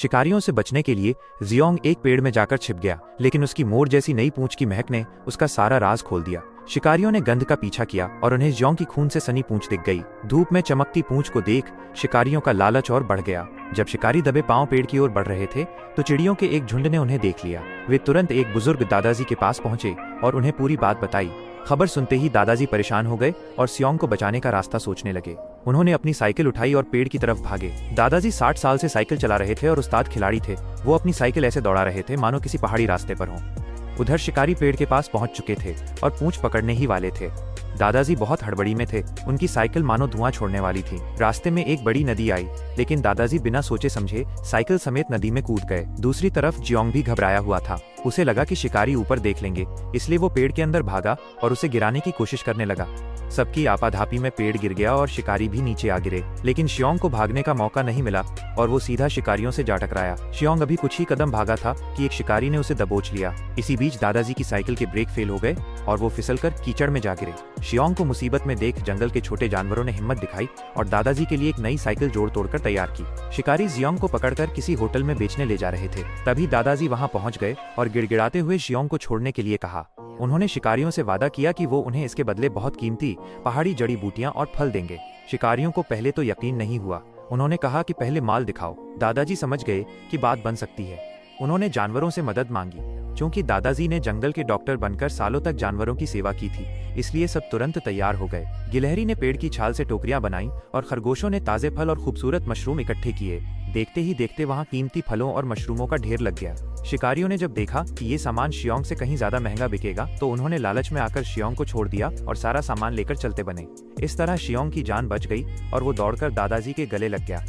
शिकारियों से बचने के लिए जियोंग एक पेड़ में जाकर छिप गया, लेकिन उसकी मोर जैसी नई पूंछ की महक ने उसका सारा राज खोल दिया। शिकारियों ने गंध का पीछा किया और उन्हें जियोंग की खून से सनी पूंछ दिख गई। धूप में चमकती पूंछ को देख शिकारियों का लालच और बढ़ गया। जब शिकारी दबे पांव पेड़ की ओर बढ़ रहे थे तो चिड़ियों के एक झुंड ने उन्हें देख लिया। वे तुरंत एक बुजुर्ग दादाजी के पास पहुंचे और उन्हें पूरी बात बताई। खबर सुनते ही दादाजी परेशान हो गए और जियोंग को बचाने का रास्ता सोचने लगे। उन्होंने अपनी साइकिल उठाई और पेड़ की तरफ भागे। दादाजी 60 साल से साइकिल चला रहे थे और उस्ताद खिलाड़ी थे। वो अपनी साइकिल ऐसे दौड़ा रहे थे मानो किसी पहाड़ी रास्ते पर हों। उधर शिकारी पेड़ के पास पहुंच चुके थे और पूंछ पकड़ने ही वाले थे। दादाजी बहुत हड़बड़ी में थे। उनकी साइकिल मानो धुआं छोड़ने वाली थी। रास्ते में एक बड़ी नदी आई, लेकिन दादाजी बिना सोचे समझे साइकिल समेत नदी में कूद गए। दूसरी तरफ जियोंग भी घबराया हुआ था। उसे लगा कि शिकारी ऊपर देख लेंगे, इसलिए वो पेड़ के अंदर भागा और उसे गिराने की कोशिश करने लगा। सबकी आपाधापी में पेड़ गिर गया और शिकारी भी नीचे आ गिरे, लेकिन जियोंग को भागने का मौका नहीं मिला और वो सीधा शिकारियों से जा टकराया। जियोंग अभी कुछ ही कदम भागा था कि एक शिकारी ने उसे दबोच लिया। इसी बीच दादाजी की साइकिल के ब्रेक फेल हो गए और वो फिसलकर कीचड़ में जा गिरे। जियोंग को मुसीबत में देख जंगल के छोटे जानवरों ने हिम्मत दिखाई और दादाजी के लिए एक नई साइकिल जोड़ तोड़कर तैयार की। शिकारी जियोंग को पकड़कर किसी होटल में बेचने ले जा रहे थे। तभी दादाजी वहां पहुंच गए और गिड़गिड़ाते हुए जियोंग को छोड़ने के लिए कहा। उन्होंने शिकारियों से वादा किया कि वो उन्हें इसके बदले बहुत कीमती पहाड़ी जड़ी बूटियां और फल देंगे। शिकारियों को पहले तो यकीन नहीं हुआ। उन्होंने कहा कि पहले माल दिखाओ। दादाजी समझ गए कि बात बन सकती है। उन्होंने जानवरों से मदद मांगी। क्योंकि दादाजी ने जंगल के डॉक्टर बनकर सालों तक जानवरों की सेवा की थी, इसलिए सब तुरंत तैयार हो गए। गिलहरी ने पेड़ की छाल से टोकरियां बनाई और खरगोशों ने ताजे फल और खूबसूरत मशरूम इकट्ठे किए। देखते ही देखते वहां कीमती फलों और मशरूमों का ढेर लग गया। शिकारियों ने जब देखा कि ये सामान जियोंग से कहीं ज्यादा महंगा बिकेगा, तो उन्होंने लालच में आकर जियोंग को छोड़ दिया और सारा सामान लेकर चलते बने। इस तरह जियोंग की जान बच गई और वो दौड़कर दादाजी के गले लग गया।